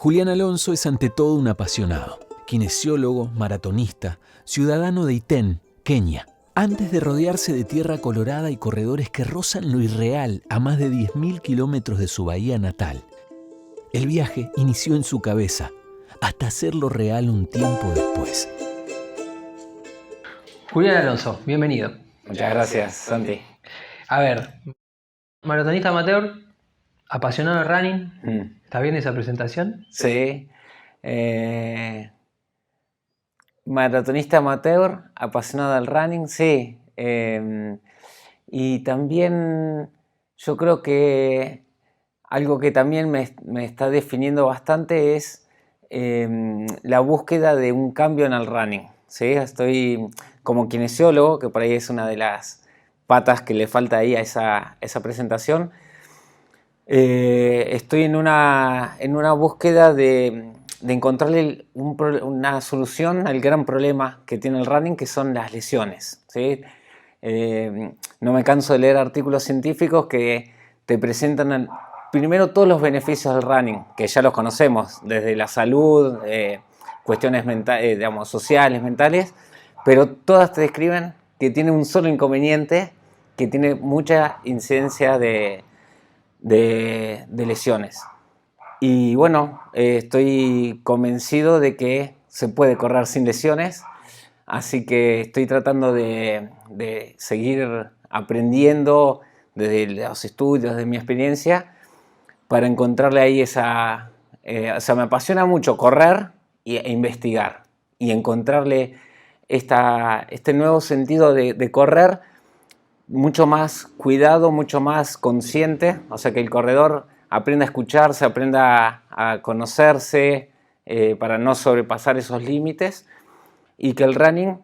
Julián Alonso es ante todo un apasionado, kinesiólogo, maratonista, ciudadano de Iten, Kenia. Antes de rodearse de tierra colorada y corredores que rozan lo irreal a más de 10.000 kilómetros de su bahía natal, el viaje inició en su cabeza, hasta hacerlo real un tiempo después. Julián Alonso, bienvenido. Muchas gracias, Santi. A ver, maratonista amateur, apasionado de running. ¿Está bien esa presentación? Sí. Maratonista amateur, apasionado del running, sí. Y también yo creo que algo que también me está definiendo bastante es la búsqueda de un cambio en el running. ¿Sí? Estoy como kinesiólogo, que por ahí es una de las patas que le falta ahí a esa presentación. Estoy en una búsqueda de encontrarle una solución al gran problema que tiene el running, que son las lesiones, ¿sí? No me canso de leer artículos científicos que te presentan primero todos los beneficios del running, que ya los conocemos, desde la salud, cuestiones digamos, sociales, mentales, pero todas te describen que tiene un solo inconveniente, que tiene mucha incidencia de lesiones. Y bueno, estoy convencido de que se puede correr sin lesiones, así que estoy tratando de seguir aprendiendo desde los estudios, de mi experiencia, para encontrarle ahí esa... o sea, me apasiona mucho correr e investigar y encontrarle este nuevo sentido de correr, mucho más cuidado, mucho más consciente, o sea, que el corredor aprenda a escucharse, aprenda a conocerse, para no sobrepasar esos límites, y que el running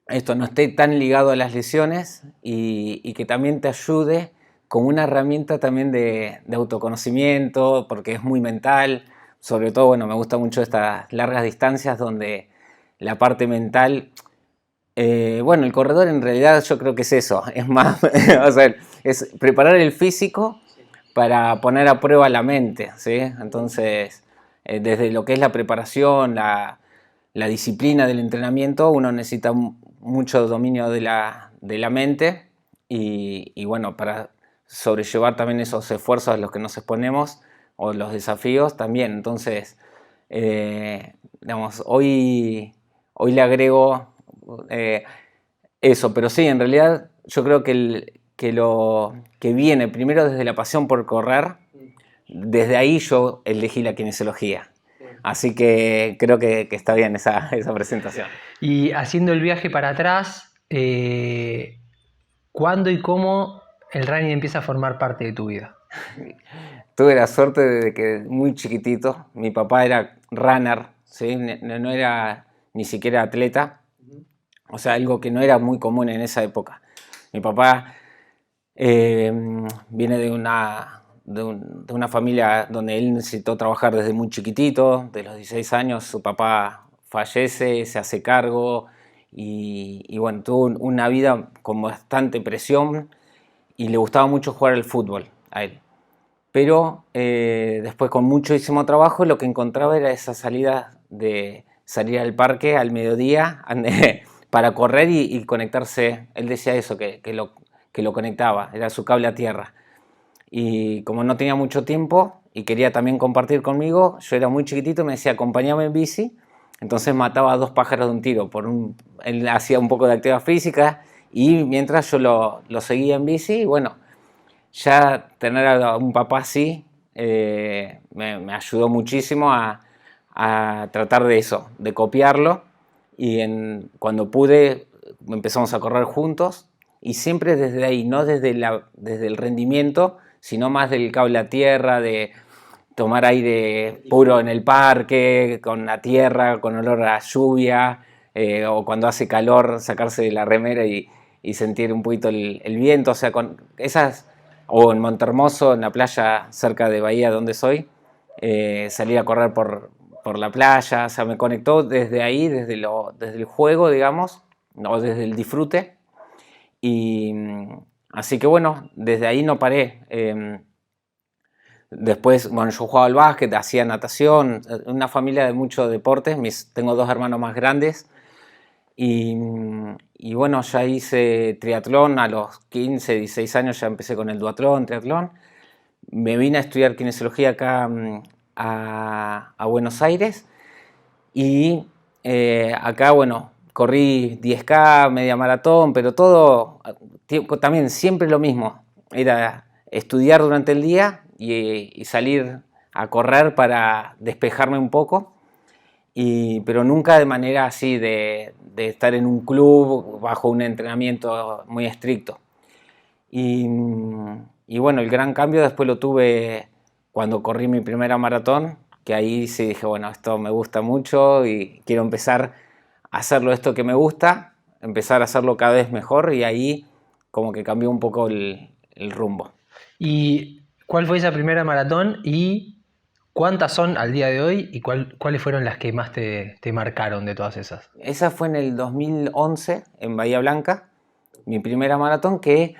esto no esté tan ligado a las lesiones y que también te ayude como una herramienta también de autoconocimiento, porque es muy mental. Sobre todo, bueno, me gusta mucho estas largas distancias donde la parte mental... bueno, el corredor en realidad yo creo que es eso, es más, o sea, es preparar el físico para poner a prueba la mente, ¿sí? Entonces, desde lo que es la preparación, la disciplina del entrenamiento, uno necesita mucho dominio de la mente y bueno, para sobrellevar también esos esfuerzos a los que nos exponemos o los desafíos también. Entonces, digamos, hoy le agrego eso, pero sí, en realidad yo creo que lo que viene primero desde la pasión por correr, desde ahí yo elegí la kinesiología. Así que creo que está bien esa presentación. Y haciendo el viaje para atrás, ¿cuándo y cómo el running empieza a formar parte de tu vida? Tuve la suerte de que muy chiquitito, mi papá era runner, ¿sí? No era ni siquiera atleta, o sea, algo que no era muy común en esa época. Mi papá viene de una familia donde él necesitó trabajar desde muy chiquitito. De los 16 años su papá fallece, se hace cargo y bueno, tuvo una vida con bastante presión y le gustaba mucho jugar al fútbol a él. Pero después, con muchísimo trabajo, lo que encontraba era esa salida de salir al parque al mediodía para correr y conectarse. Él decía eso, que lo conectaba, era su cable a tierra. Y como no tenía mucho tiempo y quería también compartir conmigo, yo era muy chiquitito, me decía, acompáñame en bici. Entonces mataba a dos pájaros de un tiro. Él hacía un poco de actividad física y mientras yo lo seguía en bici, y bueno, ya tener a un papá así me ayudó muchísimo a tratar de eso, de copiarlo. Y cuando pude empezamos a correr juntos y siempre desde ahí, no desde el rendimiento, sino más del cable a tierra, de tomar aire puro en el parque, con la tierra, con olor a lluvia, o cuando hace calor sacarse de la remera y sentir un poquito el viento, o sea, con esas... O en Montermoso, en la playa cerca de Bahía donde soy, salir a correr por la playa, o sea, me conectó desde ahí, desde el juego, digamos, o desde el disfrute. Y así que bueno, desde ahí no paré. Después, bueno, yo jugaba al básquet, hacía natación, una familia de muchos deportes, tengo 2 hermanos más grandes y bueno, ya hice triatlón a los 15, 16 años, ya empecé con el duatlón, triatlón. Me vine a estudiar kinesiología acá a Buenos Aires y acá, bueno, corrí 10K, media maratón, pero todo, también siempre lo mismo, era estudiar durante el día y salir a correr para despejarme un poco, pero nunca de manera así de estar en un club bajo un entrenamiento muy estricto. Y, y bueno, el gran cambio después lo tuve cuando corrí mi primera maratón, que ahí sí dije, bueno, esto me gusta mucho y quiero empezar a hacerlo esto que me gusta, empezar a hacerlo cada vez mejor y ahí como que cambió un poco el rumbo. ¿Y cuál fue esa primera maratón y cuántas son al día de hoy y cuáles fueron las que más te marcaron de todas esas? Esa fue en el 2011 en Bahía Blanca, mi primera maratón, que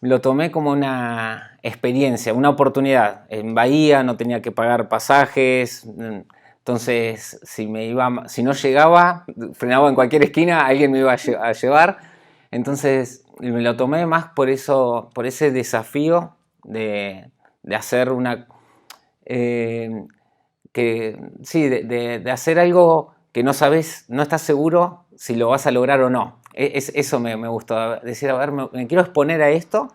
lo tomé como una experiencia, una oportunidad. En Bahía no tenía que pagar pasajes, entonces si no llegaba, frenaba en cualquier esquina, alguien me iba a llevar. Entonces me lo tomé más por eso, por ese desafío de hacer de hacer algo que no sabes, no estás seguro si lo vas a lograr o no. Eso me gustó, decir, a ver, me quiero exponer a esto,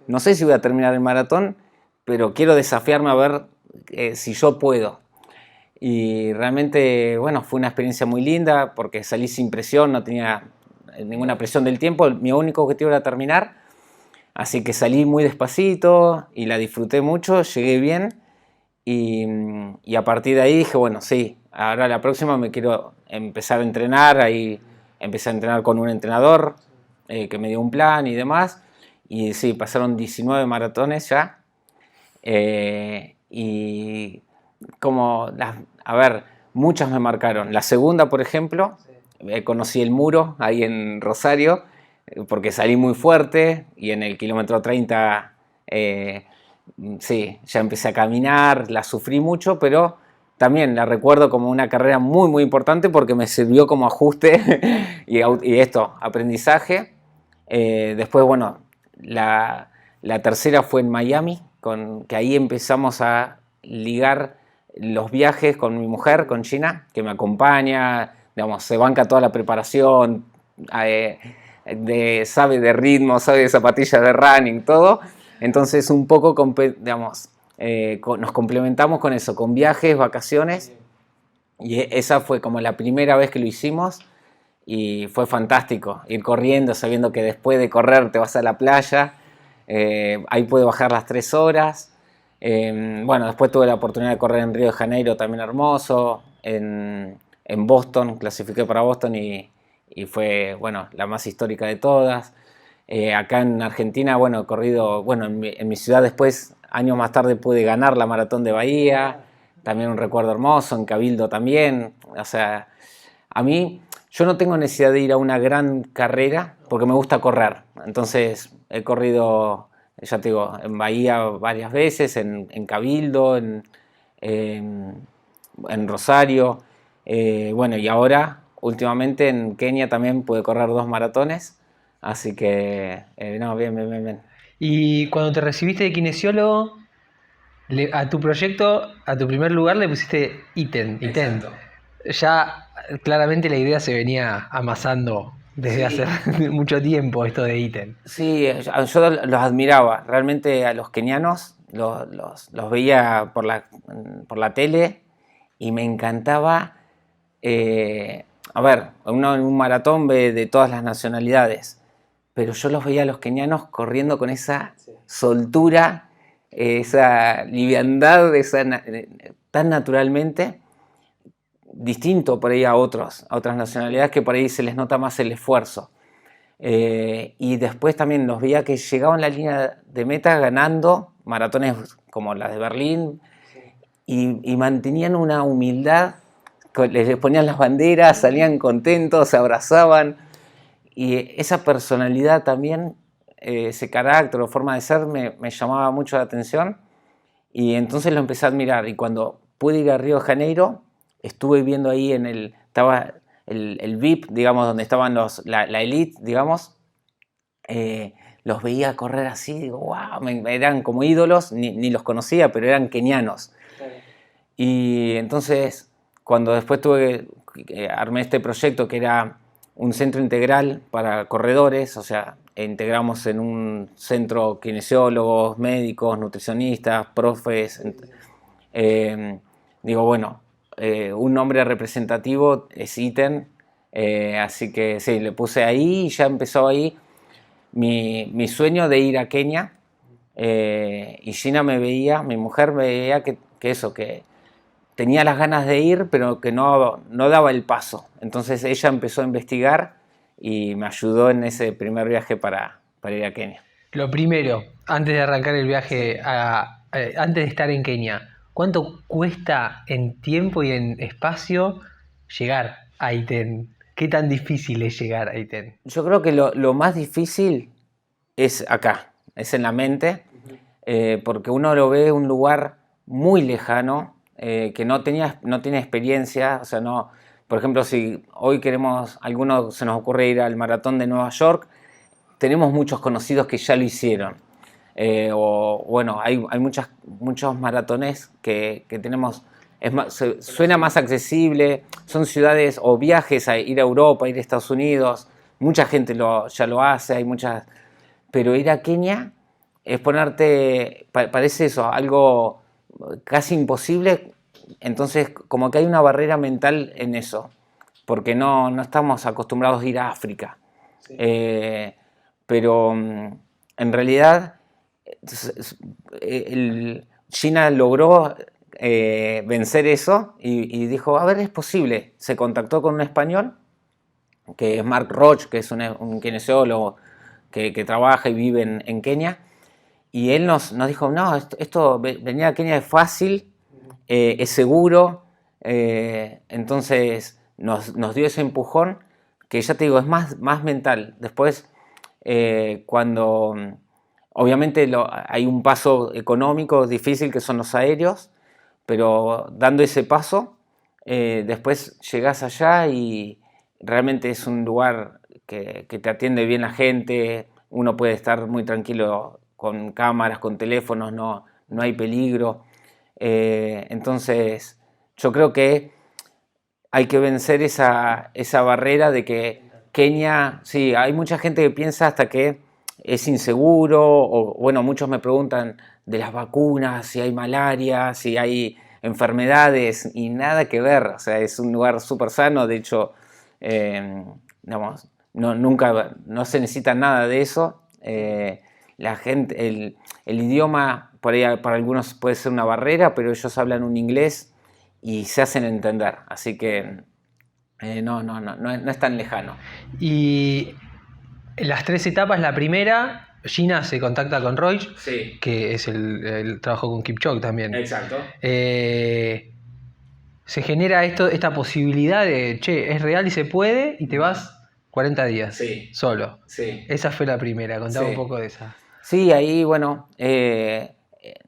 no sé si voy a terminar el maratón, pero quiero desafiarme a ver si yo puedo. Y realmente, bueno, fue una experiencia muy linda porque salí sin presión, no tenía ninguna presión del tiempo, mi único objetivo era terminar, así que salí muy despacito y la disfruté mucho, llegué bien y a partir de ahí dije, bueno, sí, ahora la próxima me quiero empezar a entrenar, ahí empecé a entrenar con un entrenador que me dio un plan y demás, y sí, pasaron 19 maratones ya, y como, a ver, muchas me marcaron. La segunda, por ejemplo, conocí el muro ahí en Rosario, porque salí muy fuerte y en el kilómetro 30, sí, ya empecé a caminar, la sufrí mucho, pero también la recuerdo como una carrera muy, muy importante porque me sirvió como ajuste y esto, aprendizaje. Después, bueno, la tercera fue en Miami, que ahí empezamos a ligar los viajes con mi mujer, con Gina, que me acompaña, digamos, se banca toda la preparación, sabe de ritmo, sabe de zapatillas de running, todo. Entonces un poco, digamos, nos complementamos con eso, con viajes, vacaciones, y esa fue como la primera vez que lo hicimos y fue fantástico, ir corriendo sabiendo que después de correr te vas a la playa, ahí pude bajar las 3 horas. Bueno, después tuve la oportunidad de correr en Río de Janeiro, también hermoso, en Boston, clasifiqué para Boston y fue, bueno, la más histórica de todas. Acá en Argentina, bueno, he corrido, bueno, en mi ciudad después, años más tarde pude ganar la Maratón de Bahía, también un recuerdo hermoso, en Cabildo también, o sea, a mí, yo no tengo necesidad de ir a una gran carrera porque me gusta correr, entonces he corrido, ya te digo, en Bahía varias veces, en Cabildo, en Rosario, bueno, y ahora, últimamente en Kenia también pude correr 2 maratones, así que, no, bien, bien, bien, bien. Y cuando te recibiste de kinesiólogo, a tu proyecto, a tu primer lugar le pusiste ITEN. Exacto. Ya claramente la idea se venía amasando desde Sí. hace mucho tiempo, esto de ITEN. Sí, yo los admiraba, realmente a los kenianos los veía por la tele y me encantaba, a ver, uno en un maratón ve de todas las nacionalidades, pero yo los veía a los kenianos corriendo con esa soltura, esa liviandad, tan naturalmente, distinto por ahí a otras nacionalidades que por ahí se les nota más el esfuerzo. Y después también los veía que llegaban a la línea de meta ganando maratones como las de Berlín y mantenían una humildad, les ponían las banderas, salían contentos, se abrazaban y esa personalidad también, ese carácter o forma de ser me llamaba mucho la atención Y entonces lo empecé a admirar. Y cuando pude ir a Río de Janeiro, estuve viendo ahí estaba el VIP, digamos, donde estaban la elite, digamos. Los veía correr así, digo, wow, eran como ídolos, ni los conocía, pero eran kenianos. Claro. Y entonces, cuando después armé este proyecto que era un centro integral para corredores, o sea, integramos en un centro kinesiólogos, médicos, nutricionistas, profes. Digo, bueno, un nombre representativo es Iten, así que sí, le puse ahí y ya empezó ahí mi sueño de ir a Kenia. Y Gina mi mujer me veía que tenía las ganas de ir, pero que no daba el paso. Entonces ella empezó a investigar y me ayudó en ese primer viaje para ir a Kenia. Lo primero, antes de arrancar el viaje, antes de estar en Kenia, ¿cuánto cuesta en tiempo y en espacio llegar a Iten? ¿Qué tan difícil es llegar a Iten? Yo creo que lo más difícil es acá, es en la mente, porque uno lo ve un lugar muy lejano, que no tiene experiencia, o sea, no, por ejemplo, si hoy algunos se nos ocurre ir al maratón de Nueva York, tenemos muchos conocidos que ya lo hicieron. O bueno, hay muchos maratones que tenemos, suena más accesible, son ciudades o viajes a ir a Europa, ir a Estados Unidos, mucha gente ya lo hace, hay muchas, pero ir a Kenia es parece eso, algo casi imposible, entonces como que hay una barrera mental en eso, porque no estamos acostumbrados a ir a África. Sí. Pero en realidad Gina logró vencer eso y dijo, a ver, es posible. Se contactó con un español, que es Mark Roach, que es un kinesiólogo que trabaja y vive en Kenia, y él nos dijo, no, venir a Kenia es fácil, es seguro, entonces nos dio ese empujón, que ya te digo, es más mental. Después, cuando obviamente hay un paso económico difícil que son los aéreos, pero dando ese paso, después llegás allá y realmente es un lugar que te atiende bien la gente, uno puede estar muy tranquilo con cámaras, con teléfonos, no hay peligro. Entonces yo creo que hay que vencer esa barrera de que Kenia, sí, hay mucha gente que piensa hasta que es inseguro, o bueno, muchos me preguntan de las vacunas, si hay malaria, si hay enfermedades, y nada que ver, o sea, es un lugar súper sano, de hecho, digamos, no se necesita nada de eso. La gente, el idioma por ahí para algunos puede ser una barrera, pero ellos hablan un inglés y se hacen entender, así que no es tan lejano. Y en las 3 etapas, la primera, Gina se contacta con Roy, sí, que es el trabajo con Kipchoge también. Exacto. Se genera esta posibilidad de, che, es real y se puede, y te vas 40 días solo. Sí. Esa fue la primera, contame un poco de esa. Sí, ahí, bueno,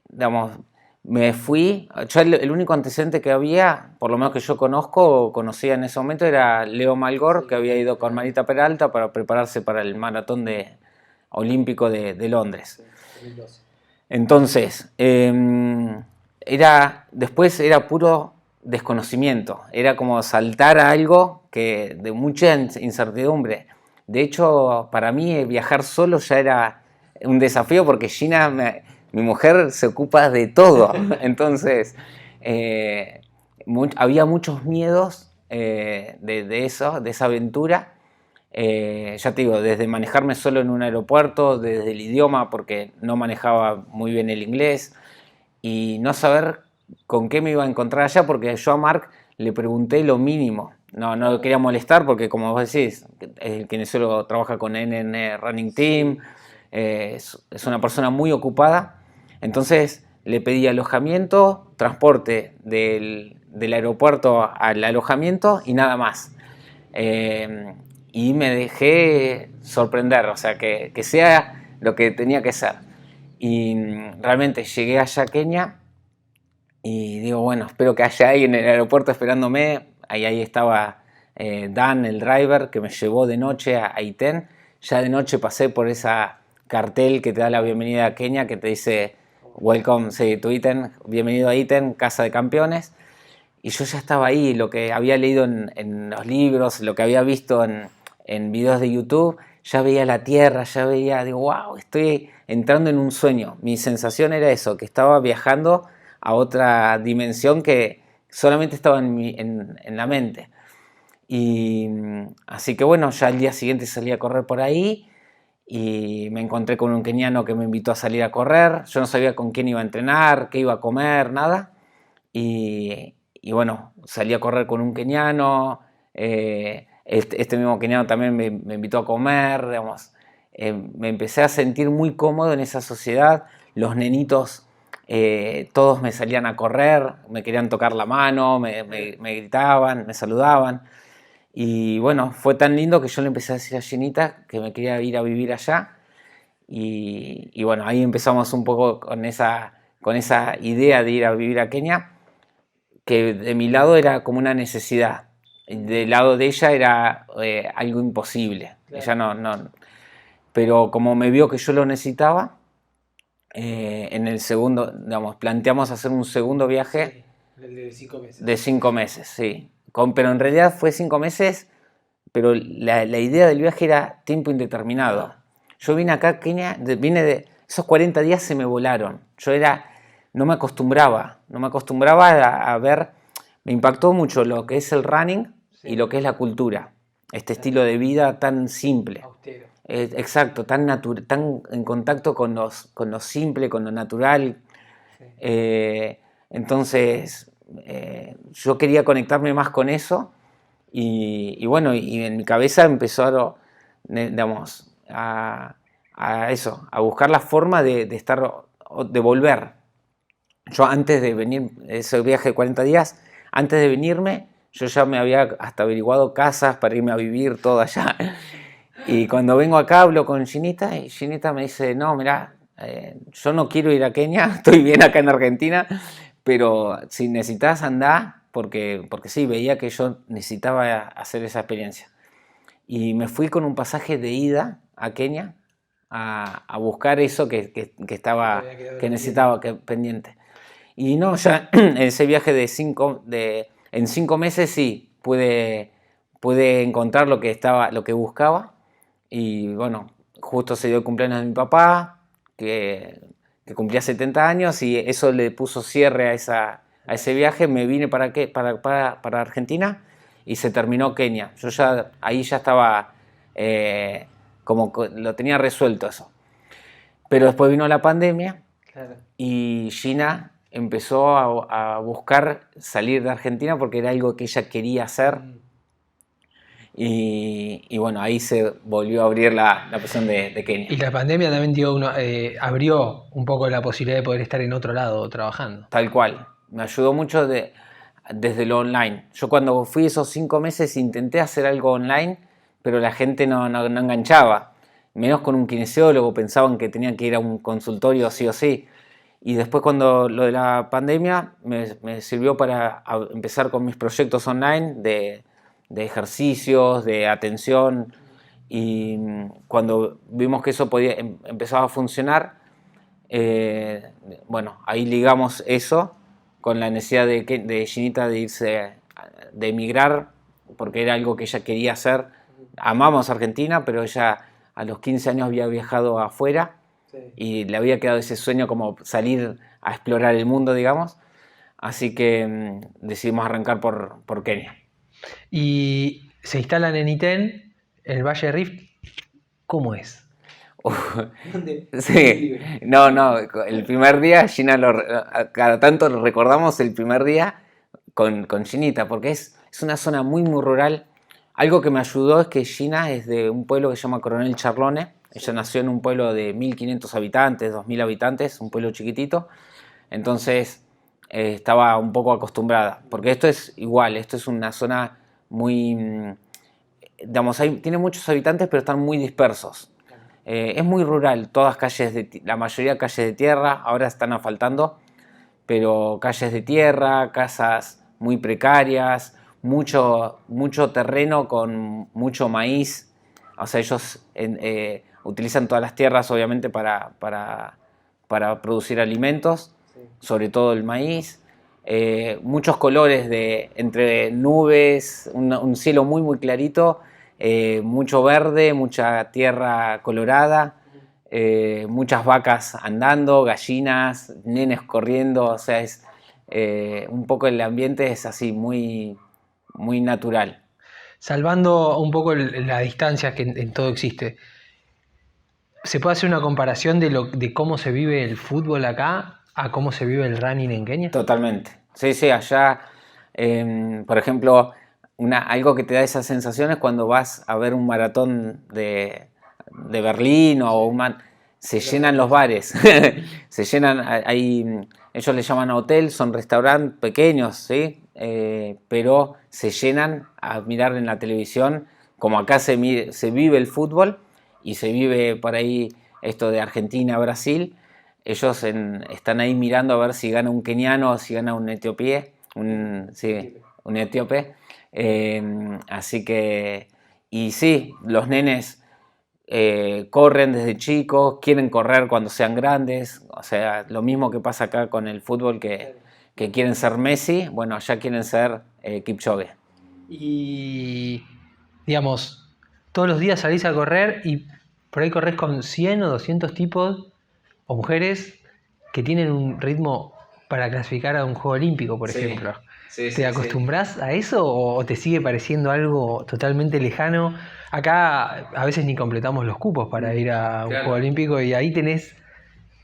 digamos, me fui. Yo el único antecedente que había, por lo menos que yo conocía en ese momento, era Leo Malgor, que había ido con Marita Peralta para prepararse para el maratón olímpico de Londres. Entonces, después era puro desconocimiento, era como saltar a algo de mucha incertidumbre. De hecho, para mí viajar solo ya era un desafío, porque Gina, mi mujer, se ocupa de todo. Entonces, había muchos miedos de esa aventura. Ya te digo, desde manejarme solo en un aeropuerto, desde el idioma, porque no manejaba muy bien el inglés, y no saber con qué me iba a encontrar allá, porque yo a Mark le pregunté lo mínimo. No quería molestar, porque como vos decís, el kinesiólogo trabaja con NN Running Team, es una persona muy ocupada. Entonces le pedí alojamiento, transporte del aeropuerto al alojamiento y nada más. Y me dejé sorprender, o sea, que sea lo que tenía que ser. Y realmente llegué allá a Kenia Y digo, bueno, espero que haya ahí en el aeropuerto esperándome. Ahí estaba Dan, el driver, que me llevó de noche a Iten. Ya de noche pasé por esa cartel que te da la bienvenida a Kenia, que te dice Welcome to Iten, bienvenido a Iten, casa de campeones. Y yo ya estaba ahí, lo que había leído en los libros, lo que había visto en videos de YouTube, ya veía la tierra, ya veía, digo, wow, estoy entrando en un sueño. Mi sensación era eso, que estaba viajando a otra dimensión que solamente estaba en la mente. Y así que bueno, ya al día siguiente salí a correr por ahí y me encontré con un keniano que me invitó a salir a correr. Yo no sabía con quién iba a entrenar, qué iba a comer, nada. Y bueno, salí a correr con un keniano. Este mismo keniano también me invitó a comer, digamos. Me empecé a sentir muy cómodo en esa sociedad. Los nenitos todos me salían a correr, me querían tocar la mano, me gritaban, me saludaban. Y bueno, fue tan lindo que yo le empecé a decir a Ginita que me quería ir a vivir allá. Y bueno, ahí empezamos un poco con esa idea de ir a vivir a Kenia, que de mi lado era como una necesidad. Del lado de ella era algo imposible. Claro. Ella no. Pero como me vio que yo lo necesitaba, en el segundo, digamos, planteamos hacer un segundo viaje. Sí, el de 5 meses. De 5 meses, sí. Pero en realidad fue 5 meses, pero la idea del viaje era tiempo indeterminado. Yo vine acá a Kenia, esos 40 días se me volaron. No me acostumbraba a ver, me impactó mucho lo que es el running, sí, y lo que es la cultura. Este estilo de vida tan simple. Austero. Exacto, tan en contacto con lo simple, con lo natural. Sí. Entonces, yo quería conectarme más con eso y bueno, y en mi cabeza empezó digamos, a buscar la forma de volver. Yo antes de venir, ese viaje de 40 días, antes de venirme, yo ya me había hasta averiguado casas para irme a vivir todo allá. Y cuando vengo acá hablo con Ginita y Ginita me dice, no, mirá, yo no quiero ir a Kenia, estoy bien acá en Argentina, pero si necesitas andá, porque sí, veía que yo necesitaba hacer esa experiencia. Y me fui con un pasaje de ida a Kenia a buscar eso que necesitaba, pendiente. Y no, ya en ese viaje en 5 meses sí, pude encontrar lo que buscaba. Y bueno, justo se dio el cumpleaños de mi papá, que cumplía 70 años, y eso le puso cierre a ese viaje. Me vine para Argentina y se terminó Kenia. Yo ahí ya estaba, como lo tenía resuelto eso. Pero después vino la pandemia, claro, y Gina empezó a buscar salir de Argentina porque era algo que ella quería hacer. Y bueno, ahí se volvió a abrir la opción de Kenia. Y la pandemia también abrió un poco la posibilidad de poder estar en otro lado trabajando. Tal cual. Me ayudó mucho desde lo online. Yo cuando fui esos 5 meses intenté hacer algo online, pero la gente no enganchaba. Menos con un kinesiólogo, pensaban que tenían que ir a un consultorio sí o sí. Y después cuando lo de la pandemia me sirvió para empezar con mis proyectos online de ejercicios, de atención, y cuando vimos que eso empezaba a funcionar, bueno, ahí ligamos eso con la necesidad de Ginita de irse, de emigrar, porque era algo que ella quería hacer. Amamos Argentina, pero ella a los 15 años había viajado afuera, sí, y le había quedado ese sueño como salir a explorar el mundo, digamos. Así que decidimos arrancar por Kenia. Y se instalan en Iten, en el Valle de Rift. ¿Cómo es? Sí, no, el primer día, Gina, cada tanto lo recordamos el primer día con Ginita, porque es una zona muy, muy rural. Algo que me ayudó es que Gina es de un pueblo que se llama Coronel Charlone. Ella nació en un pueblo de 1.500 habitantes, 2.000 habitantes, un pueblo chiquitito. Entonces estaba un poco acostumbrada, porque esto es igual, esto es una zona muy, digamos, tiene muchos habitantes, pero están muy dispersos. Es muy rural, la mayoría calles de tierra, ahora están asfaltando, pero calles de tierra, casas muy precarias, mucho terreno con mucho maíz. O sea, ellos utilizan todas las tierras obviamente para producir alimentos, sobre todo el maíz. Muchos colores entre nubes, un cielo muy muy clarito, mucho verde, mucha tierra colorada, muchas vacas andando, gallinas, nenes corriendo. O sea, es un poco el ambiente es así, muy, muy natural. Salvando un poco la distancia que en todo existe, ¿se puede hacer una comparación de cómo se vive el fútbol acá a cómo se vive el running en Kenia? Totalmente. Sí, sí, allá, por ejemplo, algo que te da esa sensación es cuando vas a ver un maratón de Berlín se llenan los bares. Se llenan, ellos le llaman hotel, son restaurantes pequeños, ¿sí? Pero se llenan a mirar en la televisión, como acá se vive el fútbol y se vive por ahí esto de Argentina, Brasil. Ellos están ahí mirando a ver si gana un keniano o si gana un etíope. Un etíope. Así que, y sí, los nenes corren desde chicos, quieren correr cuando sean grandes. O sea, lo mismo que pasa acá con el fútbol, que quieren ser Messi, bueno, allá quieren ser Kipchoge. Y, digamos, todos los días salís a correr y por ahí corres con 100 o 200 tipos o mujeres que tienen un ritmo para clasificar a un Juego Olímpico, por ejemplo. ¿Te acostumbras a eso o te sigue pareciendo algo totalmente lejano? Acá a veces ni completamos los cupos para ir a un Juego Olímpico y ahí tenés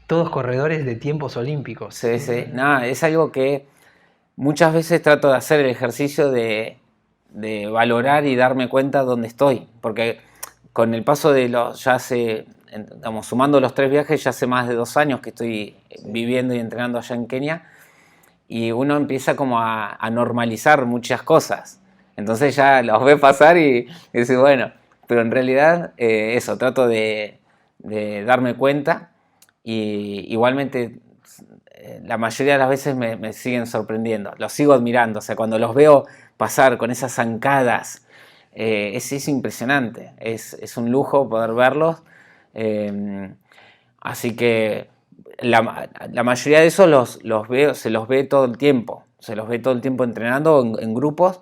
todos corredores de tiempos olímpicos. Sí, sí. Nada, es algo que muchas veces trato de hacer el ejercicio de valorar y darme cuenta dónde estoy, porque con el paso de sumando los 3 viajes, ya hace más de 2 años que estoy viviendo y entrenando allá en Kenia, y uno empieza como a normalizar muchas cosas. Entonces ya los ve pasar y dice, bueno, pero en realidad eso, trato de darme cuenta, y igualmente la mayoría de las veces me siguen sorprendiendo, los sigo admirando. O sea, cuando los veo pasar con esas zancadas, es impresionante, es un lujo poder verlos. Así que la mayoría de esos se los ve todo el tiempo, entrenando en grupos.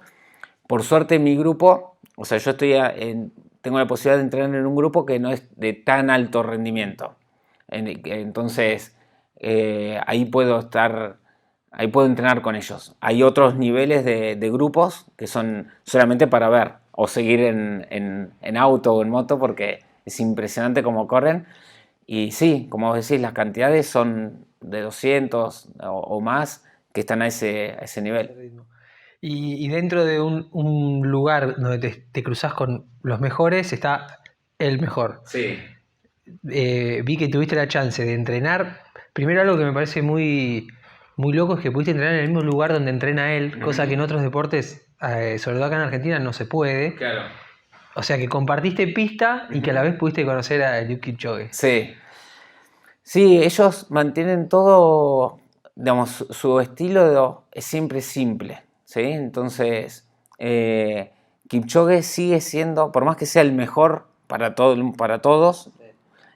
Por suerte en mi grupo, o sea, yo tengo la posibilidad de entrenar en un grupo que no es de tan alto rendimiento. Entonces ahí puedo entrenar con ellos. Hay otros niveles de grupos que son solamente para ver o seguir en auto o en moto, porque es impresionante cómo corren. Y sí, como vos decís, las cantidades son de 200 o más que están a ese nivel. Y dentro de un lugar donde te cruzás con los mejores está el mejor. Sí. Vi que tuviste la chance de entrenar. Primero, algo que me parece muy, muy loco es que pudiste entrenar en el mismo lugar donde entrena él, cosa que en otros deportes, sobre todo acá en Argentina, no se puede. Claro. O sea, que compartiste pista y que a la vez pudiste conocer a Eliud Kipchoge. Sí. Sí, ellos mantienen todo, digamos, su estilo es siempre simple, ¿sí? Entonces, Kipchoge sigue siendo, por más que sea el mejor para todos,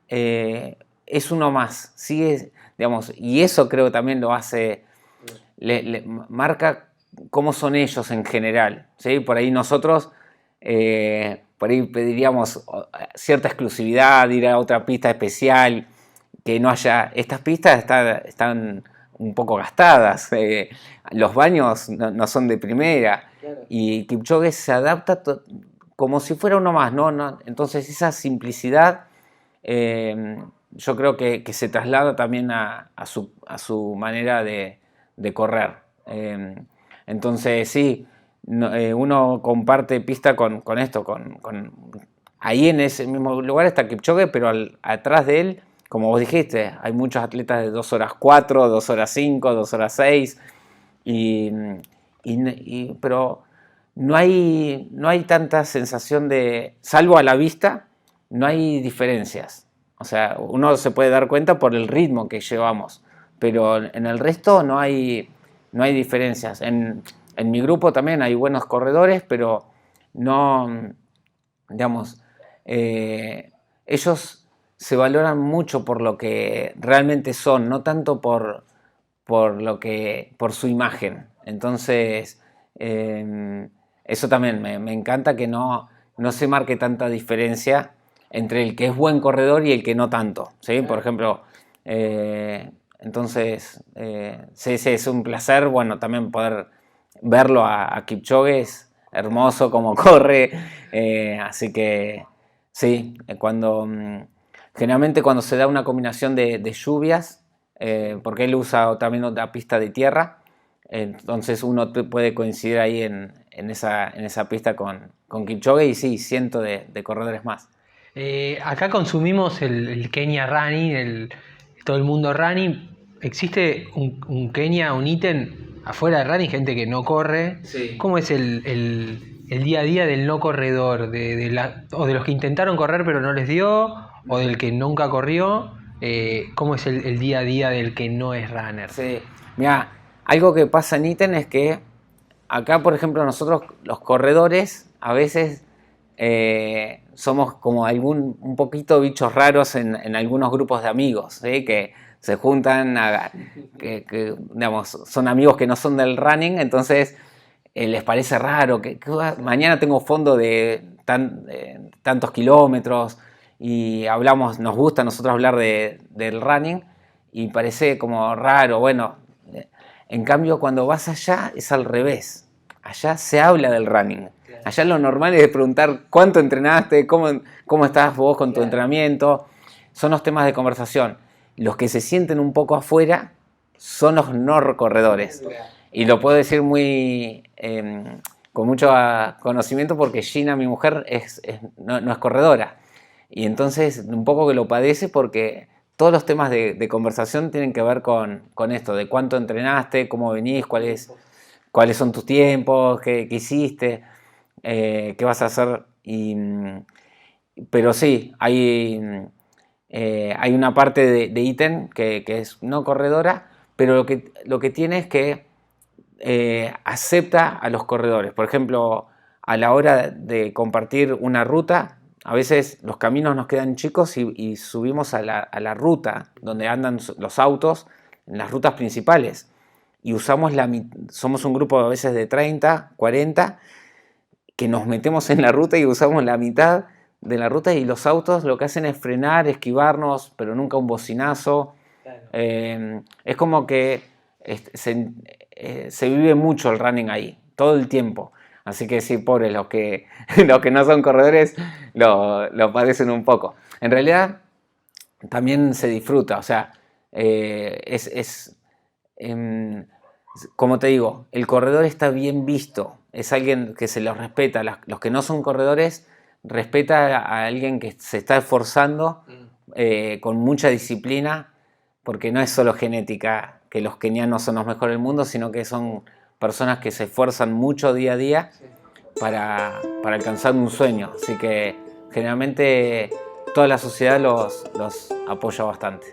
es uno más, sigue, digamos, y eso creo también lo hace, le marca cómo son ellos en general, ¿sí? Por ahí nosotros, por ahí pediríamos cierta exclusividad, ir a otra pista especial, que no haya, estas pistas están un poco gastadas, los baños no son de primera, claro. Y Kipchoge se adapta como si fuera uno más, ¿no? Entonces esa simplicidad yo creo que se traslada también a su manera de correr. Entonces sí, uno comparte pista con esto, ahí en ese mismo lugar está Kipchoge, pero atrás de él, como vos dijiste, hay muchos atletas de 2 horas 4, 2 horas 5, 2 horas 6, pero no hay tanta sensación salvo a la vista, no hay diferencias. O sea, uno se puede dar cuenta por el ritmo que llevamos, pero en el resto no hay diferencias. En mi grupo también hay buenos corredores, pero no, digamos, ellos se valoran mucho por lo que realmente son, no tanto por su imagen. Entonces, eso también me encanta, que no se marque tanta diferencia entre el que es buen corredor y el que no tanto, ¿sí? Por ejemplo, entonces, sí, es un placer, bueno, también poder verlo a Kipchoge, es hermoso como corre, así que sí, generalmente cuando se da una combinación de lluvias, porque él usa también otra pista de tierra, entonces uno puede coincidir ahí en esa pista con Kipchoge, y sí, cientos de corredores más. Acá consumimos el Kenya Running, todo el mundo running. ¿Existe un Kenia, un ítem afuera de running, gente que no corre? Sí. ¿Cómo es el día a día del no corredor? O de los que intentaron correr pero no les dio, o del que nunca corrió. ¿Cómo es el día a día del que no es runner? Sí, mira, algo que pasa en ítem es que acá, por ejemplo, nosotros los corredores a veces somos como un poquito bichos raros en algunos grupos de amigos, ¿sí? Que se juntan, digamos, son amigos que no son del running, entonces les parece raro que mañana tengo fondo de tantos kilómetros, y nos gusta a nosotros hablar del running, y parece como raro. Bueno, en cambio cuando vas allá es al revés. Allá se habla del running. Allá lo normal es preguntar cuánto entrenaste, cómo estás vos con tu entrenamiento. Son los temas de conversación. Los que se sienten un poco afuera son los no corredores. Y lo puedo decir con mucho conocimiento, porque Gina, mi mujer, no es corredora. Y entonces un poco que lo padece, porque todos los temas de conversación tienen que ver con esto, de cuánto entrenaste, cómo venís, cuáles son tus tiempos, qué hiciste, qué vas a hacer. Pero sí, hay una parte de ítem que es no corredora, pero lo que tiene es que acepta a los corredores. Por ejemplo, a la hora de compartir una ruta, a veces los caminos nos quedan chicos y subimos a la ruta donde andan los autos, en las rutas principales, y somos un grupo a veces de 30, 40, que nos metemos en la ruta y usamos la mitad de la ruta, y los autos lo que hacen es frenar, esquivarnos, pero nunca un bocinazo. Claro. Es como que se vive mucho el running ahí, todo el tiempo. Así que sí, pobres los que no son corredores lo padecen un poco. En realidad también se disfruta, o sea, como te digo, el corredor está bien visto, es alguien que se los respeta. Los que no son corredores respeta a alguien que se está esforzando con mucha disciplina, porque no es solo genética que los kenianos son los mejores del mundo, sino que son personas que se esfuerzan mucho día a día para alcanzar un sueño. Así que generalmente toda la sociedad los apoya bastante.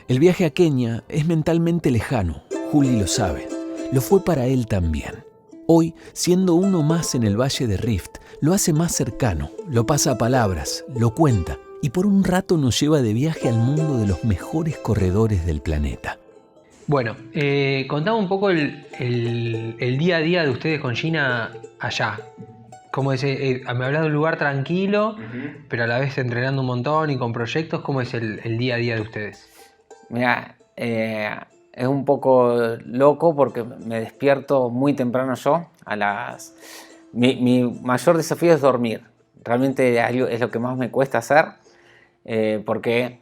El viaje a Kenia es mentalmente lejano, Juli lo sabe. Lo fue para él también. Hoy, siendo uno más en el Valle de Rift, lo hace más cercano, lo pasa a palabras, lo cuenta, y por un rato nos lleva de viaje al mundo de los mejores corredores del planeta. Bueno, contame un poco el día a día de ustedes con Gina allá. ¿Cómo es? Me hablas de un lugar tranquilo, pero a la vez entrenando un montón y con proyectos. ¿Cómo es el día a día de ustedes? Mira, es un poco loco, porque me despierto muy temprano yo. Mi mayor desafío es dormir. Realmente es lo que más me cuesta hacer, porque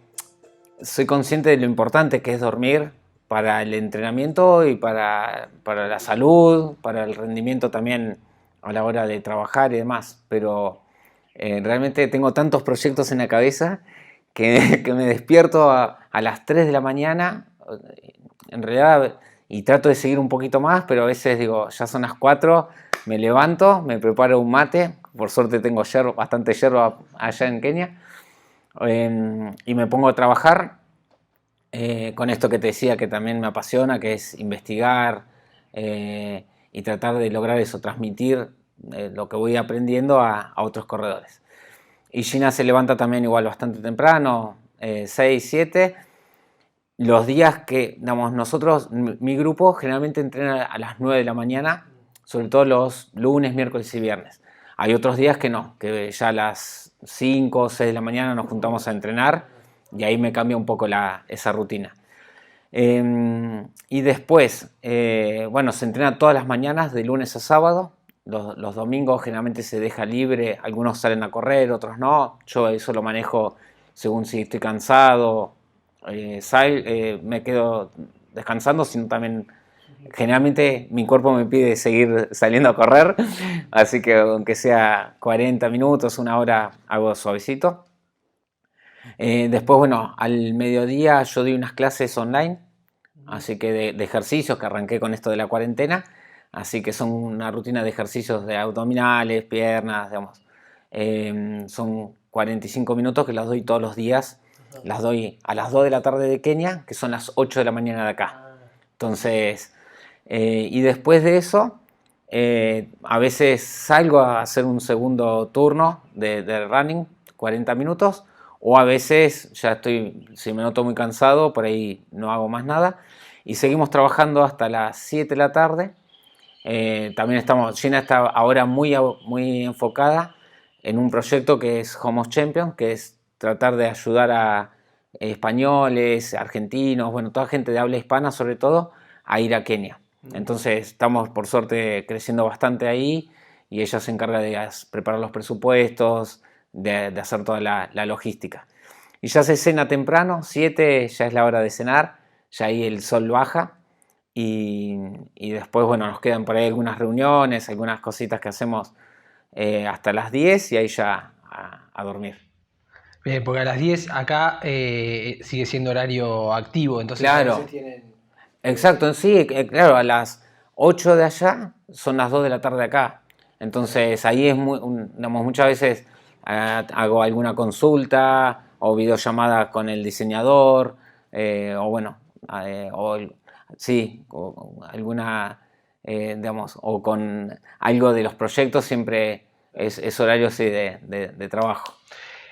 soy consciente de lo importante que es dormir para el entrenamiento y para la salud, para el rendimiento también a la hora de trabajar y demás. Pero realmente tengo tantos proyectos en la cabeza que me despierto a las 3 de la mañana, en realidad, y trato de seguir un poquito más, pero a veces digo, ya son las 4, me levanto, me preparo un mate, por suerte tengo bastante hierro allá en Kenia, y me pongo a trabajar. con esto que te decía que también me apasiona, que es investigar y tratar de lograr eso, transmitir lo que voy aprendiendo a otros corredores. Y Gina se levanta también igual bastante temprano, 6, 7. Los días que, digamos, nosotros, mi grupo generalmente entrena a las 9 de la mañana, sobre todo los lunes, miércoles y viernes. Hay otros días que no, que ya a las 5 o 6 de la mañana nos juntamos a entrenar y ahí me cambia un poco esa rutina. Y después, bueno, se entrena todas las mañanas de lunes a sábado. Los domingos generalmente se deja libre, algunos salen a correr, otros no. Yo eso lo manejo según si estoy cansado, me quedo descansando, sino también generalmente mi cuerpo me pide seguir saliendo a correr, así que aunque sea 40 minutos, una hora, hago suavecito. Después, bueno, al mediodía yo doy unas clases online, así que de ejercicios que arranqué con esto de la cuarentena. Así que son una rutina de ejercicios de abdominales, piernas, digamos. Son 45 minutos que las doy todos los días. Las doy a las 2 de la tarde de Kenia, que son las 8 de la mañana de acá. Entonces, y después de eso, a veces salgo a hacer un segundo turno de running, 40 minutos, o a veces ya si me noto muy cansado, por ahí no hago más nada. Y seguimos trabajando hasta las 7 de la tarde. También Gina está ahora muy enfocada en un proyecto que es Homos Champions, que es tratar de ayudar a españoles, argentinos, bueno, toda gente de habla hispana sobre todo, a ir a Kenia. Entonces estamos por suerte creciendo bastante ahí y ella se encarga de preparar los presupuestos, de hacer toda la logística. Y ya se cena temprano, 7 ya es la hora de cenar, ya ahí el sol baja. Y después, bueno, nos quedan por ahí algunas reuniones, algunas cositas que hacemos hasta las 10 y ahí ya a dormir. Bien, porque a las 10 acá sigue siendo horario activo, entonces Claro, a veces tienen... exacto, sí, claro, a las 8 de allá son las 2 de la tarde acá. Entonces ahí es digamos, muchas veces hago alguna consulta o videollamada con el diseñador, o bueno, sí, o alguna, digamos, o con algo de los proyectos, siempre es horario sí, de trabajo.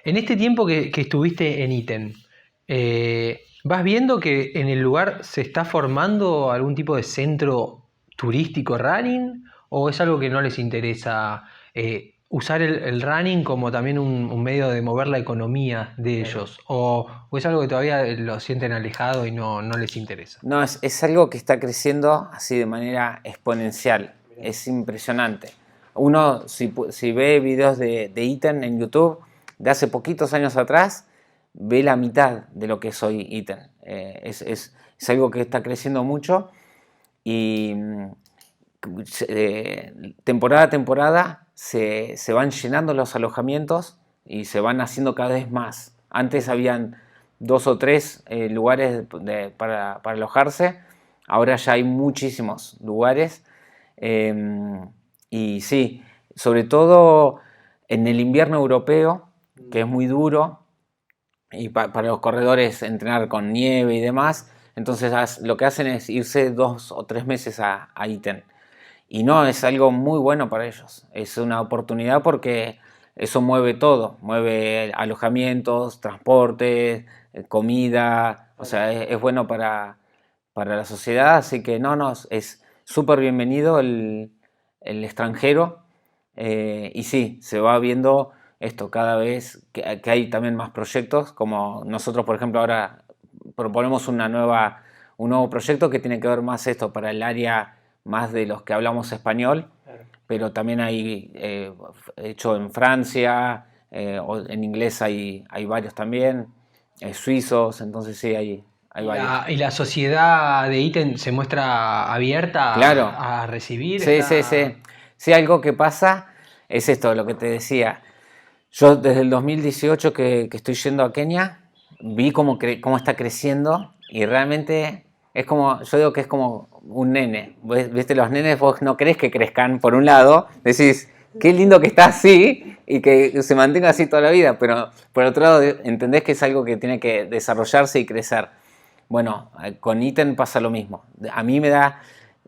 En este tiempo que estuviste en ITEN, ¿vas viendo que en el lugar se está formando algún tipo de centro turístico running? ¿O es algo que no les interesa usar el running como también un medio de mover la economía de ellos? ¿O es algo que todavía lo sienten alejado y no les interesa? No, es algo que está creciendo así de manera exponencial. Es impresionante. Uno, si ve videos de ITEN en YouTube de hace poquitos años atrás, ve la mitad de lo que es hoy ITEN. Es algo que está creciendo mucho y temporada a temporada se van llenando los alojamientos y se van haciendo cada vez más. Antes habían 2 o 3 lugares para alojarse, ahora ya hay muchísimos lugares. Y sí, sobre todo en el invierno europeo, que es muy duro, y para los corredores entrenar con nieve y demás, entonces lo que hacen es irse 2 o 3 meses a ITEN. Y no, es algo muy bueno para ellos, es una oportunidad porque eso mueve todo, mueve alojamientos, transportes, comida, o sea, es bueno para la sociedad, así que es súper bienvenido el extranjero. Y sí, se va viendo esto cada vez que hay también más proyectos, como nosotros, por ejemplo, ahora proponemos un nuevo proyecto que tiene que ver más esto para el área más de los que hablamos español, pero también hay hecho en Francia, o en inglés hay varios también, suizos, entonces sí, hay varios. ¿Y la sociedad de ITEN se muestra abierta Claro. a recibir? Sí, sí. Sí, algo que pasa es esto, lo que te decía. Yo desde el 2018 que estoy yendo a Kenia, vi cómo está creciendo y realmente es como, yo digo que es como un nene. ¿Viste? Los nenes vos no querés que crezcan por un lado, decís, qué lindo que está así y que se mantenga así toda la vida, pero por otro lado entendés que es algo que tiene que desarrollarse y crecer. Bueno, con ítem pasa lo mismo. A mí me da,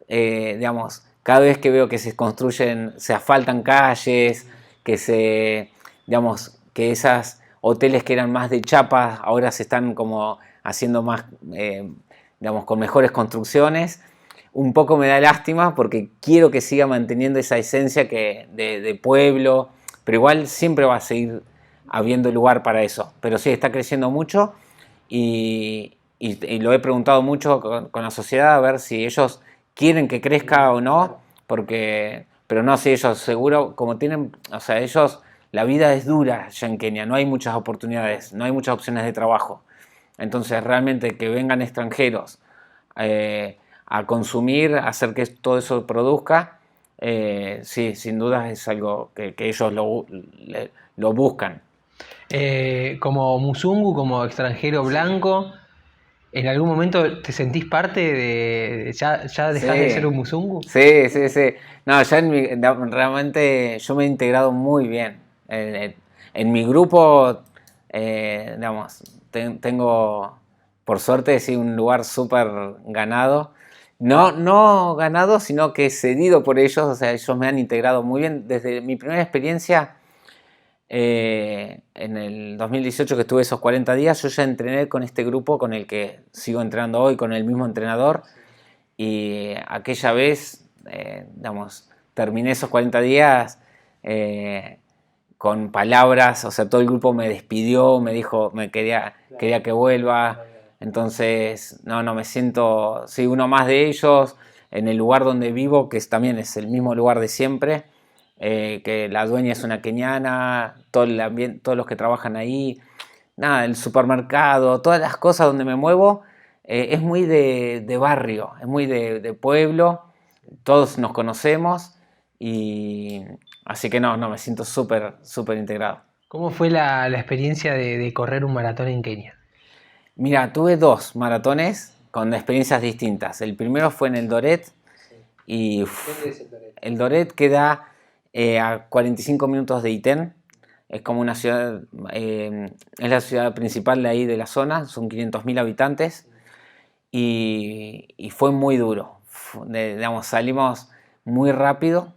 digamos, cada vez que veo que se construyen, se asfaltan calles, digamos, que esas hoteles que eran más de chapa ahora se están como haciendo más, digamos, con mejores construcciones. Un poco me da lástima porque quiero que siga manteniendo esa esencia de pueblo, pero igual siempre va a seguir habiendo lugar para eso. Pero sí, está creciendo mucho y lo he preguntado mucho con la sociedad a ver si ellos quieren que crezca o no, pero no, si ellos seguro, como tienen, o sea, ellos, la vida es dura ya en Kenia, no hay muchas oportunidades, no hay muchas opciones de trabajo. Entonces realmente que vengan extranjeros a consumir, a hacer que todo eso produzca, sí, sin duda es algo que ellos lo buscan. Como Musungu, como extranjero blanco, ¿en algún momento te sentís parte ya dejás de ser Sí, un Musungu? sí, sí, sí. No, ya realmente yo me he integrado muy bien. En mi grupo, digamos, tengo, por suerte, sí, un lugar súper ganado. No, no ganado, sino que cedido por ellos. O sea, ellos me han integrado muy bien. Desde mi primera experiencia, en el 2018 que estuve esos 40 días, yo ya entrené con este grupo con el que sigo entrenando hoy, con el mismo entrenador. Y aquella vez, digamos, terminé esos 40 días con palabras, o sea, todo el grupo me despidió, me dijo, quería que vuelva. Entonces, no, me siento, sí, uno más de ellos, en el lugar donde vivo, que también es el mismo lugar de siempre, que la dueña es una keniana, todo el ambiente, todos los que trabajan ahí, nada, el supermercado, todas las cosas donde me muevo, es muy de barrio, es muy de pueblo, todos nos conocemos y así que no, me siento súper, súper integrado. ¿Cómo fue la experiencia de correr un maratón en Kenia? Mira, tuve 2 maratones con experiencias distintas. El primero fue en el Doret y ¿Dónde es el Toret? el Doret queda a 45 minutos de Iten. Es como una ciudad, es la ciudad principal de ahí de la zona, son 500.000 habitantes y fue muy duro. Digamos, salimos muy rápido.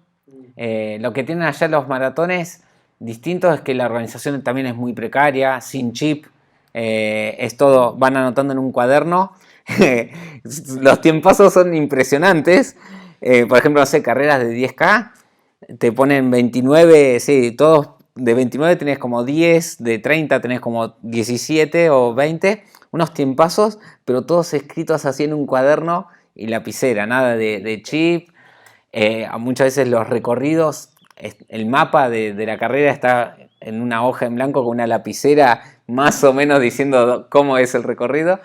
Lo que tienen allá los maratones distintos es que la organización también es muy precaria, sin chip, es todo, van anotando en un cuaderno. Los tiempazos son impresionantes. Por ejemplo, hace carreras de 10K, te ponen 29, sí, todos de 29 tenés como 10, de 30 tenés como 17 o 20, unos tiempazos, pero todos escritos así en un cuaderno y lapicera, nada de chip. Muchas veces los recorridos, el mapa de la carrera está en una hoja en blanco con una lapicera más o menos diciendo cómo es el recorrido.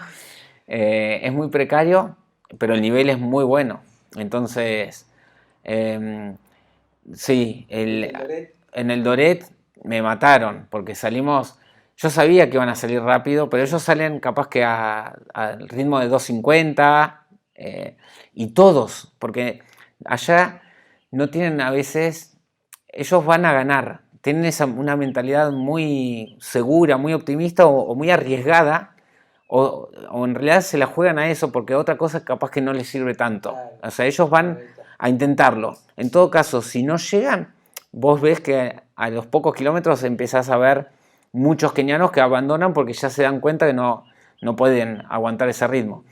Es muy precario, pero el nivel es muy bueno. Entonces, sí, en el Doret me mataron porque salimos. Yo sabía que iban a salir rápido, pero ellos salen capaz que al ritmo de 2:50 y todos, porque allá no tienen a veces, ellos van a ganar, tienen una mentalidad muy segura, muy optimista o muy arriesgada, o en realidad se la juegan a eso porque otra cosa capaz que no les sirve tanto. O sea, ellos van a intentarlo. En todo caso, si no llegan, vos ves que a los pocos kilómetros empezás a ver muchos kenianos que abandonan porque ya se dan cuenta que no pueden aguantar ese ritmo.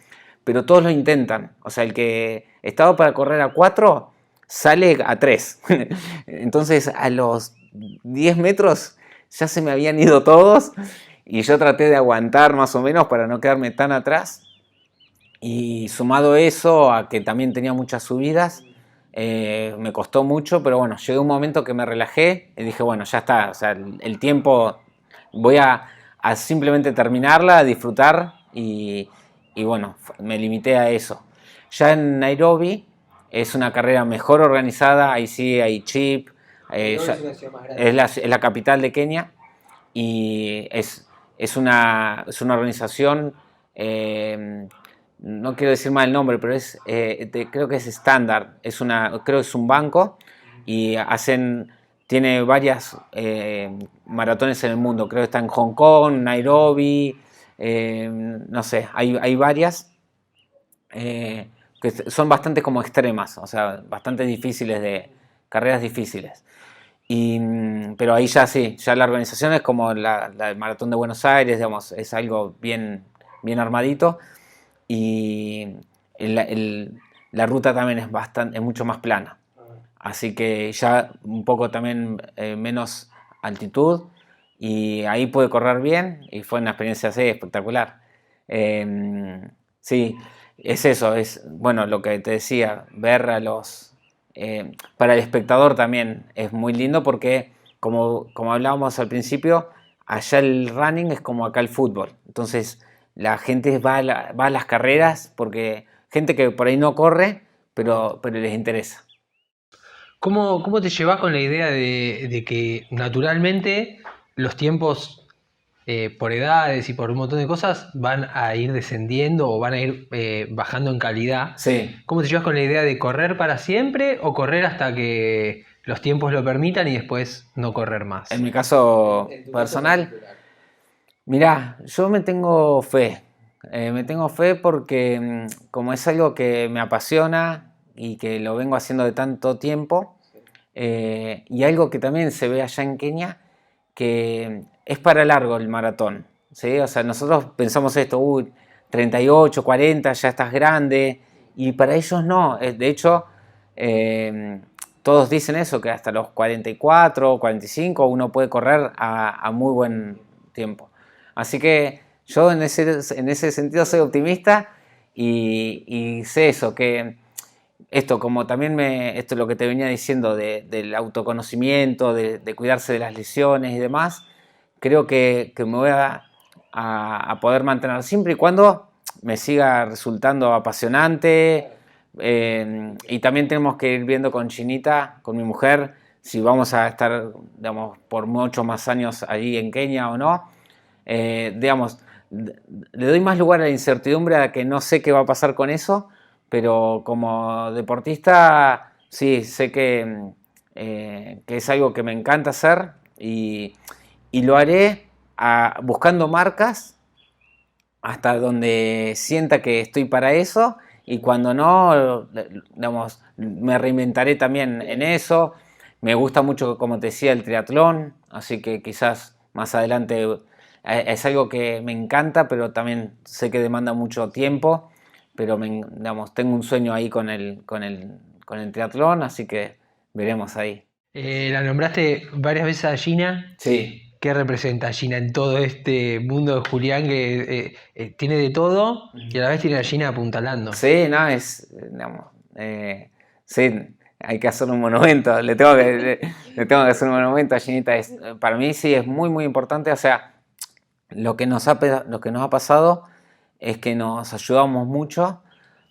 Pero todos lo intentan. O sea, el que estaba para correr a 4 sale a 3. Entonces a los 10 metros ya se me habían ido todos y yo traté de aguantar más o menos para no quedarme tan atrás. Y sumado eso a que también tenía muchas subidas, me costó mucho, pero bueno, llegó un momento que me relajé y dije, bueno, ya está, o sea, el tiempo voy a simplemente terminarla, a disfrutar y bueno, me limité a eso. Ya en Nairobi es una carrera mejor organizada, ahí sí hay chip, es la capital de Kenia y es una organización, no quiero decir mal el nombre, pero creo que es estándar, creo que es un banco y tiene varias maratones en el mundo, creo que está en Hong Kong, Nairobi, no sé, hay varias que son bastante como extremas, o sea, bastante difíciles, carreras difíciles. Pero ahí ya sí, ya la organización es como la del Maratón de Buenos Aires, digamos, es algo bien armadito, y la ruta también es mucho más plana. Así que ya un poco también menos altitud, y ahí pude correr bien y fue una experiencia así espectacular. Sí, es eso, es bueno lo que te decía, ver a para el espectador también es muy lindo porque como hablábamos al principio, allá el running es como acá el fútbol. Entonces la gente va a las carreras porque gente que por ahí no corre, pero les interesa. ¿Cómo te llevas con la idea de que naturalmente los tiempos por edades y por un montón de cosas van a ir descendiendo o van a ir bajando en calidad? Sí. ¿Cómo te llevas con la idea de correr para siempre o correr hasta que los tiempos lo permitan y después no correr más? En mi caso personal, mirá, yo me tengo fe. Me tengo fe porque como es algo que me apasiona y que lo vengo haciendo de tanto tiempo, y algo que también se ve allá en Kenia, que es para largo el maratón, ¿sí? O sea, nosotros pensamos esto, 38, 40, ya estás grande, y para ellos no. De hecho, todos dicen eso, que hasta los 44, 45 uno puede correr a muy buen tiempo. Así que yo en ese sentido soy optimista y sé eso, que esto, como también esto es lo que te venía diciendo del autoconocimiento, de cuidarse de las lesiones y demás, creo que me voy a poder mantener siempre y cuando me siga resultando apasionante. Y también tenemos que ir viendo con Chinita, con mi mujer, si vamos a estar, digamos, por muchos más años allí en Kenia o no. Digamos, le doy más lugar a la incertidumbre, a que no sé qué va a pasar con eso, pero como deportista sí, sé que es algo que me encanta hacer, y lo haré buscando marcas hasta donde sienta que estoy para eso, y cuando no, digamos, me reinventaré también en eso. Me gusta mucho, como te decía, el triatlón, así que quizás más adelante es algo que me encanta, pero también sé que demanda mucho tiempo, pero digamos, tengo un sueño ahí con el triatlón, así que veremos ahí. La nombraste varias veces a Gina. Sí. ¿Qué representa Gina en todo este mundo de Julián que tiene de todo y a la vez tiene a Gina apuntalando? Sí, no, digamos, sí, hay que hacer un monumento, le tengo que hacer un monumento a Ginita. Para mí sí es muy importante, o sea, lo que nos ha pasado es que nos ayudamos mucho,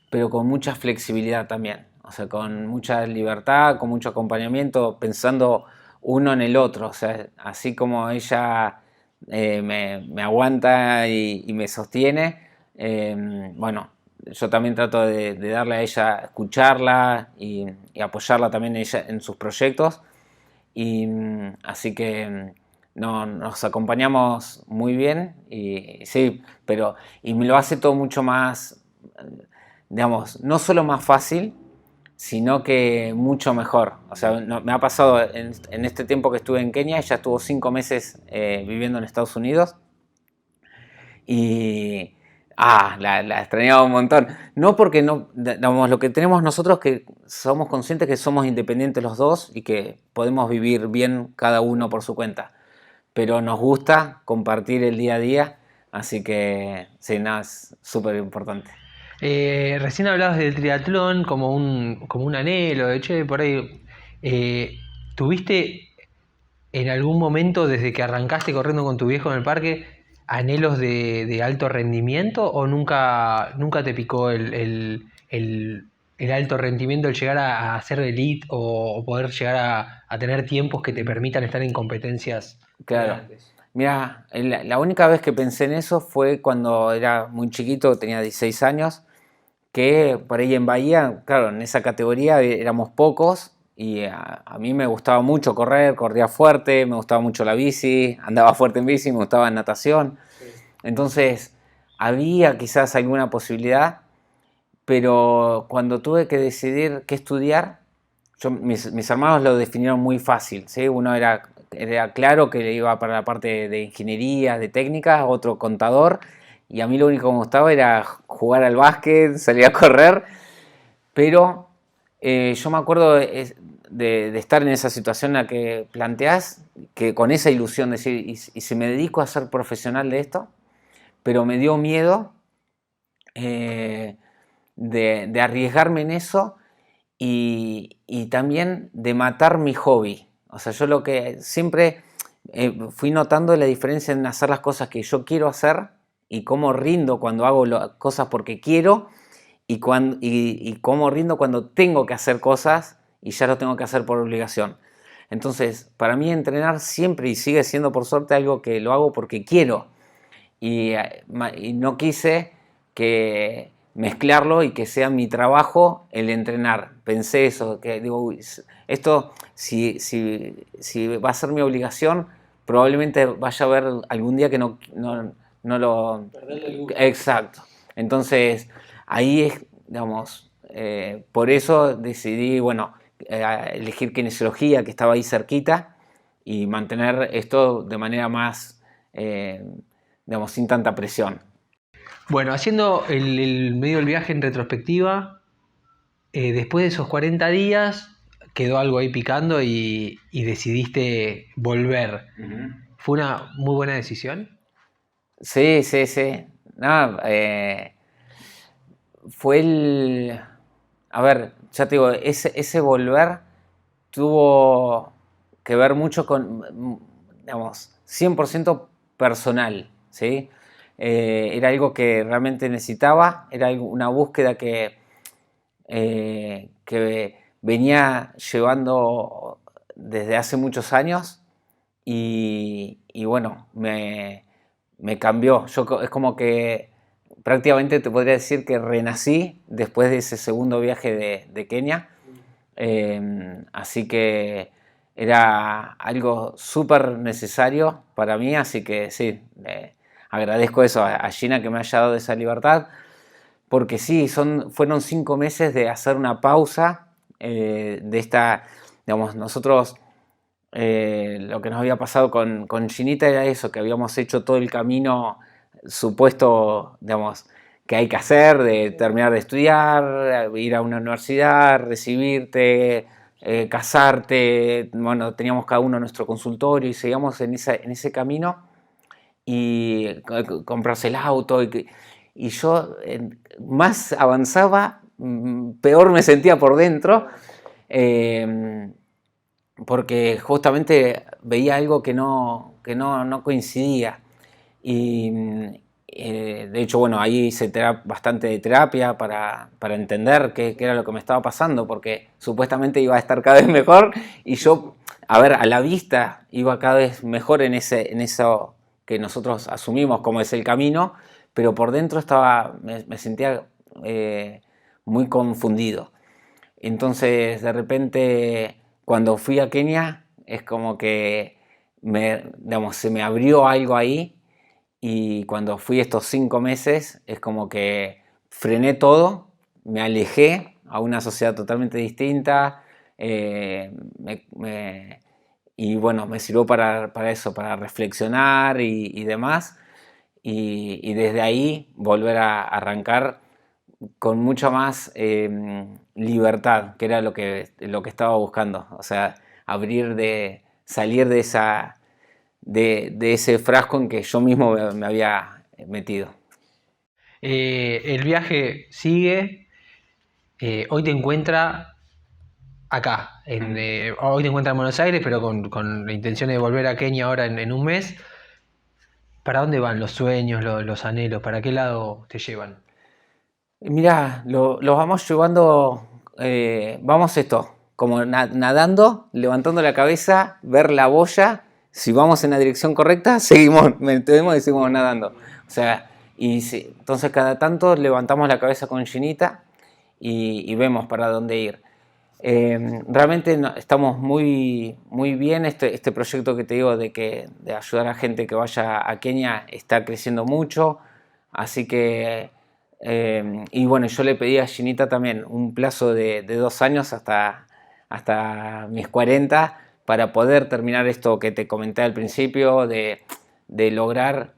pero con mucha flexibilidad también, o sea, con mucha libertad, con mucho acompañamiento, pensando uno en el otro, o sea, así como ella me aguanta y me sostiene, bueno, yo también trato de darle a ella, escucharla y apoyarla también ella en sus proyectos, y así que no, nos acompañamos muy bien, y sí, y me lo hace todo mucho más, digamos, no solo más fácil, sino que mucho mejor. O sea, me ha pasado en este tiempo que estuve en Kenia, ella estuvo 5 meses viviendo en Estados Unidos, y la extrañaba un montón. No porque no, digamos, lo que tenemos nosotros, que somos conscientes que somos independientes los dos y que podemos vivir bien cada uno por su cuenta, pero nos gusta compartir el día a día, así que sí, nada, es súper importante. Recién hablabas del triatlón como un anhelo, de hecho, por ahí, ¿tuviste en algún momento desde que arrancaste corriendo con tu viejo en el parque anhelos de alto rendimiento o nunca te picó el alto rendimiento, el llegar a ser elite o poder llegar a tener tiempos que te permitan estar en competencias Claro. grandes? Mira, la única vez que pensé en eso fue cuando era muy chiquito, tenía 16 años, que por ahí en Bahía, claro, en esa categoría éramos pocos, y a mí me gustaba mucho correr, corría fuerte, me gustaba mucho la bici, andaba fuerte en bici, me gustaba natación. Entonces había quizás alguna posibilidad, pero cuando tuve que decidir qué estudiar, mis hermanos lo definieron muy fácil, ¿sí? Uno era claro que iba para la parte de ingeniería, de técnicas, otro contador, y a mí lo único que me gustaba era jugar al básquet, salir a correr, pero yo me acuerdo de estar en esa situación en la que planteás, que con esa ilusión de decir, ¿y si me dedico a ser profesional de esto? Pero me dio miedo de arriesgarme en eso y también de matar mi hobby. O sea, yo lo que siempre fui notando la diferencia en hacer las cosas que yo quiero hacer y cómo rindo cuando hago cosas porque quiero y cómo rindo cuando tengo que hacer cosas y ya lo tengo que hacer por obligación. Entonces, para mí entrenar siempre y sigue siendo por suerte algo que lo hago porque quiero y no quise que mezclarlo y que sea mi trabajo el entrenar. Pensé eso, que digo, uy, esto si va a ser mi obligación, probablemente vaya a haber algún día que no lo... Exacto. Entonces, ahí es, digamos, por eso decidí, bueno, elegir kinesiología, que estaba ahí cerquita, y mantener esto de manera más, digamos, sin tanta presión. Bueno, haciendo el medio del viaje en retrospectiva, después de esos 40 días quedó algo ahí picando y decidiste volver. ¿Fue una muy buena decisión? Sí, sí, sí. No, fue el... A ver, ya te digo, ese volver tuvo que ver mucho con, digamos, 100% personal, ¿sí? Era algo que realmente necesitaba, era una búsqueda que venía llevando desde hace muchos años y bueno, me cambió. Es como que prácticamente te podría decir que renací después de ese segundo viaje de Kenia. Así que era algo súper necesario para mí, así que sí, agradezco eso a Gina que me haya dado esa libertad, porque sí, fueron 5 meses de hacer una pausa de esta, digamos, nosotros lo que nos había pasado con Ginita era eso, que habíamos hecho todo el camino supuesto, digamos, que hay que hacer, de terminar de estudiar, ir a una universidad, recibirte, casarte, bueno, teníamos cada uno nuestro consultorio y seguíamos en ese camino y comprarse el auto y yo más avanzaba, peor me sentía por dentro. Porque justamente veía algo que no coincidía. Y de hecho, bueno, ahí hice bastante de terapia para entender qué era lo que me estaba pasando, porque supuestamente iba a estar cada vez mejor y yo, a ver, a la vista iba cada vez mejor en eso que nosotros asumimos como es el camino, pero por dentro me sentía muy confundido. Entonces, de repente, cuando fui a Kenia, es como que digamos, se me abrió algo ahí y cuando fui estos 5 meses, es como que frené todo, me alejé a una sociedad totalmente distinta y bueno, me sirvió para eso, para reflexionar y demás y desde ahí volver a arrancar con mucha más libertad, que era lo que estaba buscando. O sea, salir de ese frasco en que yo mismo me había metido. El viaje sigue. Hoy te encuentra acá. Hoy te encuentra en Buenos Aires, pero con la intención de volver a Kenia ahora en un mes. ¿Para dónde van los sueños, los anhelos? ¿Para qué lado te llevan? Mirá, lo vamos llevando, vamos como nadando, levantando la cabeza, ver la boya, si vamos en la dirección correcta, seguimos, metemos y seguimos nadando. O sea, entonces cada tanto levantamos la cabeza con Ginita y vemos para dónde ir. Realmente estamos muy, muy bien, este proyecto que te digo de ayudar a gente que vaya a Kenia está creciendo mucho. Así que, y bueno, yo le pedí a Ginita también un plazo de 2 años hasta mis 40 para poder terminar esto que te comenté al principio, de lograr,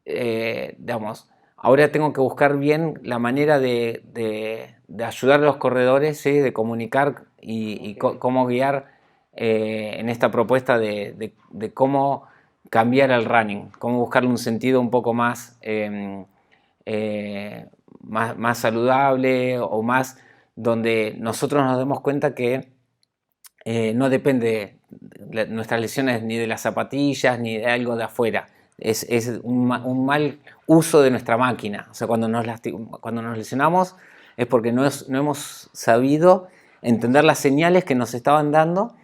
digamos, ahora tengo que buscar bien la manera de ayudar a los corredores, ¿sí? De comunicar y cómo guiar en esta propuesta de cómo cambiar el running, cómo buscarle un sentido un poco más, más saludable o más donde nosotros nos demos cuenta que no depende nuestras lesiones ni de las zapatillas ni de algo de afuera. Es un mal uso de nuestra máquina. O sea, cuando nos lesionamos es porque no hemos sabido entender las señales que nos estaban dando,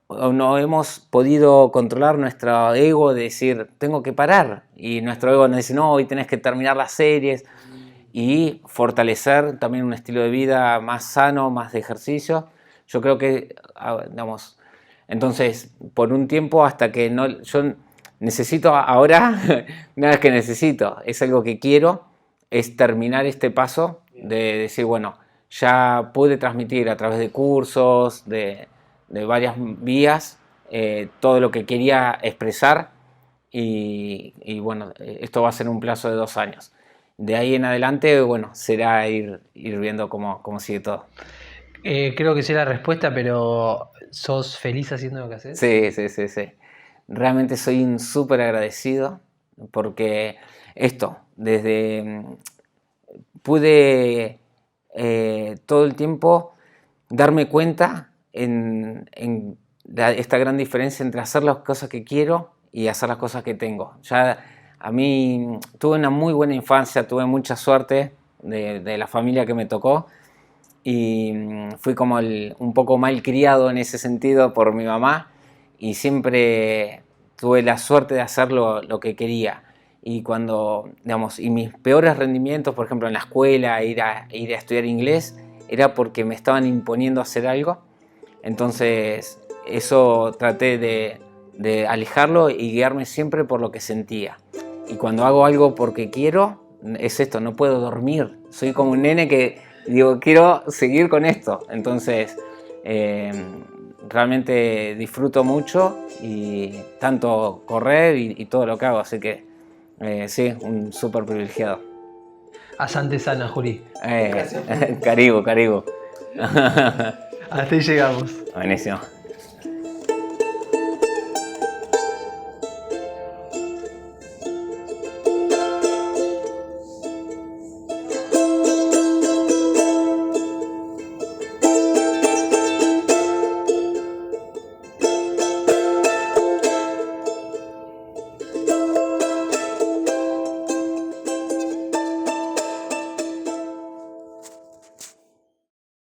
o no hemos podido controlar nuestro ego de decir, tengo que parar. Y nuestro ego nos dice, no, hoy tenés que terminar las series. Y fortalecer también un estilo de vida más sano, más de ejercicio. Yo creo que, digamos, entonces, por un tiempo hasta que no, yo necesito ahora, no es que necesito, es algo que quiero, es terminar este paso de decir, bueno, ya pude transmitir a través de cursos, de varias vías, todo lo que quería expresar y bueno, esto va a ser un plazo de 2 años. De ahí en adelante, bueno, será ir viendo cómo sigue todo. Creo que sé la respuesta, pero ¿sos feliz haciendo lo que haces? Sí. Realmente soy un súper agradecido porque desde pude todo el tiempo darme cuenta en esta gran diferencia entre hacer las cosas que quiero y hacer las cosas que tengo. Ya a mí tuve una muy buena infancia, tuve mucha suerte de la familia que me tocó y fui como un poco mal criado en ese sentido por mi mamá y siempre tuve la suerte de hacer lo que quería. Y cuando, digamos, y mis peores rendimientos, por ejemplo, en la escuela, ir a estudiar inglés, era porque me estaban imponiendo hacer algo. Entonces, eso traté de alejarlo y guiarme siempre por lo que sentía. Y cuando hago algo porque quiero, es esto, no puedo dormir. Soy como un nene que digo, quiero seguir con esto. Entonces, realmente disfruto mucho y tanto correr y todo lo que hago. Así que, sí, un súper privilegiado. Asante sana, Juli. Caribo. Hasta ahí llegamos. Buenísimo.